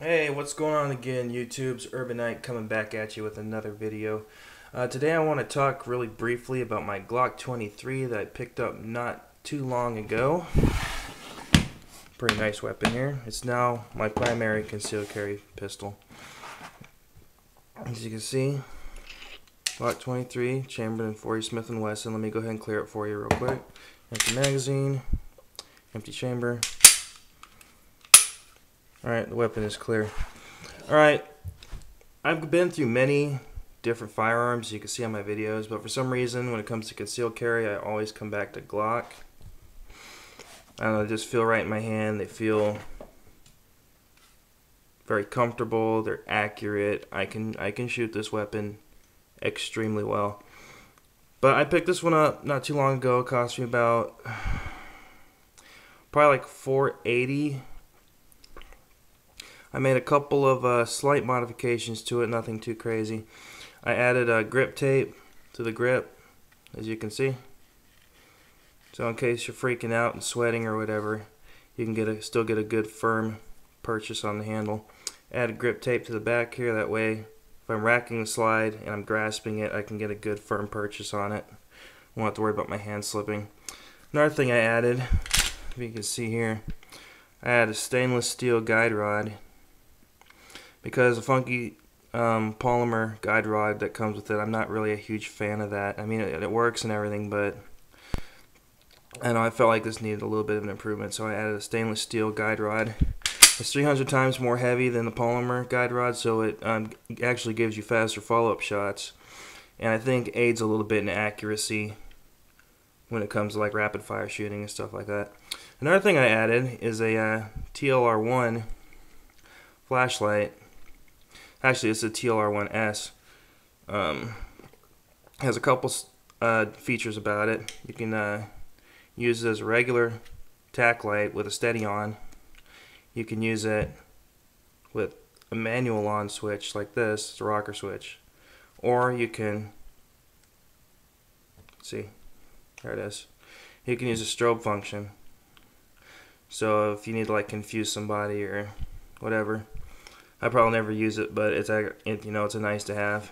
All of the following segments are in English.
Hey, what's going on again, YouTube's Urbanite coming back at you with another video. Today I want to talk really briefly about my Glock 23 that I picked up not too long ago. Pretty nice weapon here. It's now my primary concealed carry pistol. As you can see, Glock 23, chambered in 40 Smith & Wesson. Let me go ahead and clear it for you real quick. Empty magazine, empty chamber. Alright, the weapon is clear. Alright, I've been through many different firearms, you can see on my videos, but for some reason when it comes to concealed carry, I always come back to Glock. I don't know, they just feel right in my hand, they feel very comfortable, they're accurate, I can shoot this weapon extremely well. But I picked this one up not too long ago, it cost me about probably like $480. I made a couple of slight modifications to it, nothing too crazy. I added grip tape to the grip, as you can see. So in case you're freaking out and sweating or whatever, you can still get a good firm purchase on the handle. Added grip tape to the back here, that way if I'm racking the slide and I'm grasping it, I can get a good firm purchase on it. Won't have to worry about my hand slipping. Another thing I added, if you can see here, I added a stainless steel guide rod. Because the funky polymer guide rod that comes with it, I'm not really a huge fan of that. I mean, it works and everything, but I know I felt like this needed a little bit of an improvement, so I added a stainless steel guide rod. It's 300 times more heavy than the polymer guide rod, so it actually gives you faster follow-up shots, and I think aids a little bit in accuracy when it comes to like rapid fire shooting and stuff like that. Another thing I added is a TLR1 flashlight. Actually, it's a TLR1S. Has a couple features about it. You can use it as a regular tack light with a steady on. You can use it with a manual on switch like this. It's a rocker switch. Or you can, see, there it is. You can use a strobe function. So if you need to like confuse somebody or whatever. I probably never use it, but it's a nice to have.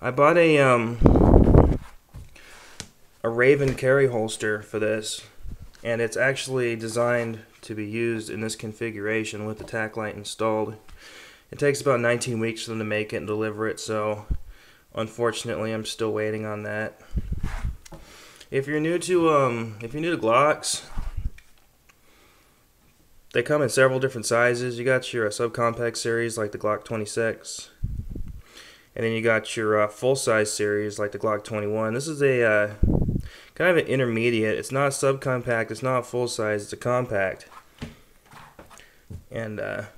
I bought a Raven carry holster for this, and it's actually designed to be used in this configuration with the tack light installed. It takes about 19 weeks for them to make it and deliver it, so unfortunately I'm still waiting on that. If you're new to Glocks, they come in several different sizes. You got your subcompact series like the Glock 26, and then you got your full-size series like the Glock 21. This is a kind of an intermediate. It's not a subcompact, it's not a full-size, it's a compact. And I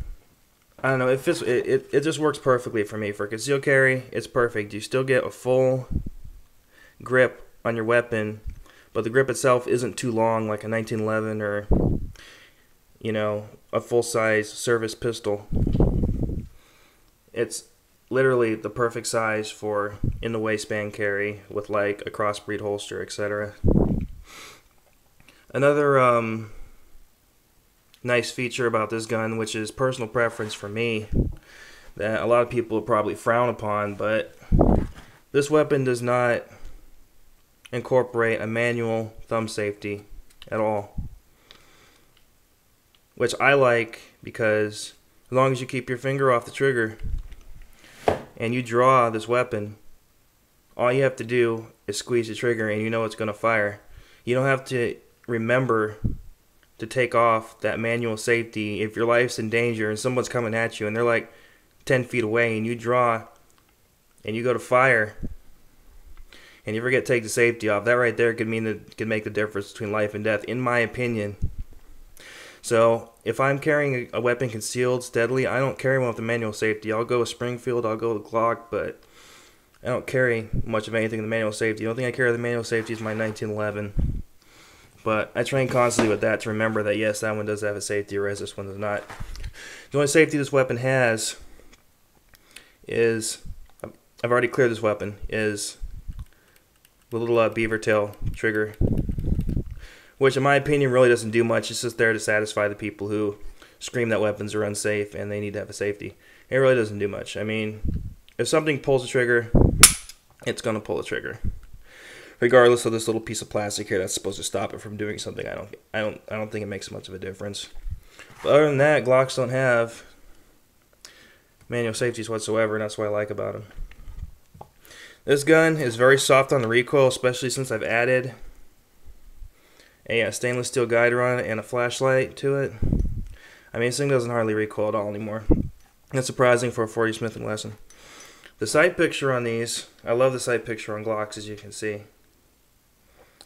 don't know, it just works perfectly for me. For concealed carry, it's perfect. You still get a full grip on your weapon, but the grip itself isn't too long like a 1911 or a full-size service pistol. It's literally the perfect size for in the waistband carry with like a crossbreed holster, etc. Another nice feature about this gun, which is personal preference for me, that a lot of people probably frown upon, but this weapon does not incorporate a manual thumb safety at all. Which I like, because as long as you keep your finger off the trigger and you draw this weapon, all you have to do is squeeze the trigger and you know it's going to fire. You don't have to remember to take off that manual safety if your life's in danger and someone's coming at you and they're like 10 feet away and you draw and you go to fire and you forget to take the safety off. That right there could make the difference between life and death, in my opinion. So if I'm carrying a weapon concealed steadily, I don't carry one with the manual safety. I'll go with Springfield, I'll go with Glock, but I don't carry much of anything with the manual safety. The only thing I carry with the manual safety is my 1911. But I train constantly with that to remember that yes, that one does have a safety, whereas this one does not. The only safety this weapon has is, I've already cleared this weapon, is the little beaver tail trigger, which in my opinion really doesn't do much. It's just there to satisfy the people who scream that weapons are unsafe and they need to have a safety. It really doesn't do much. I mean, if something pulls the trigger, it's gonna pull the trigger, regardless of this little piece of plastic here that's supposed to stop it from doing something. I don't think it makes much of a difference. But other than that, Glocks don't have manual safeties whatsoever, and that's what I like about them. This gun is very soft on the recoil, especially since I've added a stainless steel guider on it and a flashlight to it. I mean, this thing doesn't hardly recoil at all anymore. That's surprising for a 40 Smith & Wesson. The sight picture on these, I love the sight picture on Glocks, as you can see.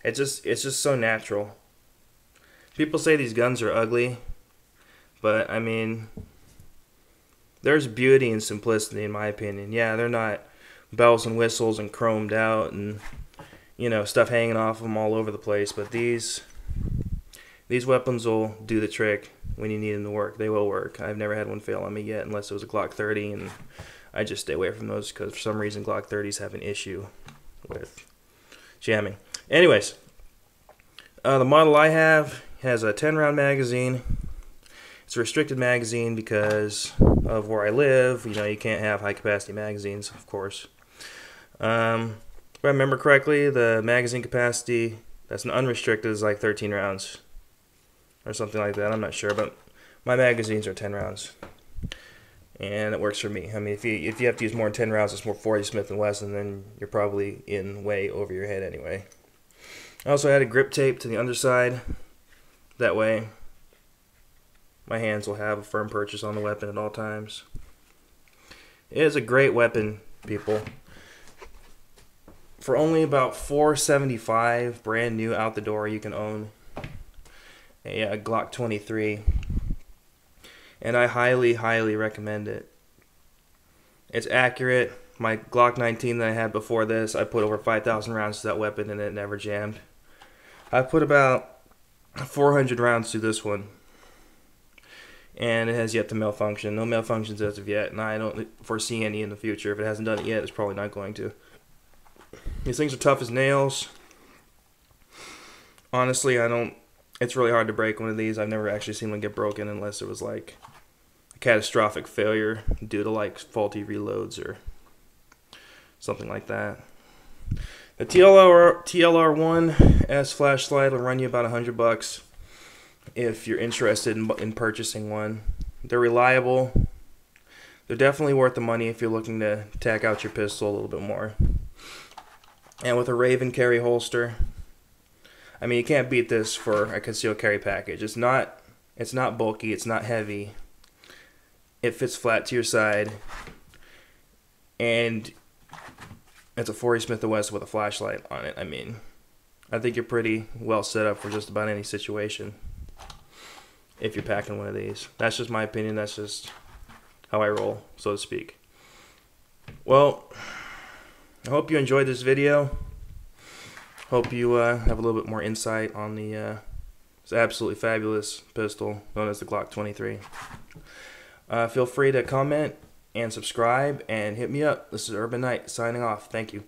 It's just so natural. People say these guns are ugly, but I mean, there's beauty and simplicity in my opinion. Yeah, they're not bells and whistles and chromed out and, you know, stuff hanging off them all over the place, but these weapons will do the trick when you need them to work. They will work. I've never had one fail on me yet, unless it was a Glock 30, and I just stay away from those because for some reason Glock 30s have an issue with jamming. Anyways, the model I have has a 10-round magazine. It's a restricted magazine because of where I live. You know, you can't have high-capacity magazines, of course. If I remember correctly, the magazine capacity that's an unrestricted is like 13 rounds or something like that. I'm not sure, but my magazines are 10 rounds, and it works for me. I mean, if you have to use more than 10 rounds, it's more 40 Smith & Wesson, then you're probably in way over your head anyway. I also added grip tape to the underside. That way, my hands will have a firm purchase on the weapon at all times. It is a great weapon, people. For only about $475 brand new out the door, you can own a Glock 23, and I highly recommend it. It's accurate. My Glock 19 that I had before this, I put over 5,000 rounds to that weapon and it never jammed. I put about 400 rounds to this one, and it has yet to malfunction. No malfunctions as of yet, and I don't foresee any in the future. If it hasn't done it yet, it's probably not going to. These things are tough as nails. Honestly, it's really hard to break one of these. I've never actually seen one get broken unless it was like a catastrophic failure due to like faulty reloads or something like that. The TLR1S flashlight will run you about $100 if you're interested in purchasing one. They're reliable. They're definitely worth the money if you're looking to tack out your pistol a little bit more. And with a Raven carry holster, I mean, you can't beat this for a concealed carry package. It's not bulky, it's not heavy. It fits flat to your side, and it's a 40 Smith & Wesson with a flashlight on it. I mean, I think you're pretty well set up for just about any situation if you're packing one of these. That's just my opinion. That's just how I roll, so to speak. Well, I hope you enjoyed this video. Hope you have a little bit more insight on this absolutely fabulous pistol known as the Glock 23. Feel free to comment and subscribe and hit me up. This is Urban Knight signing off. Thank you.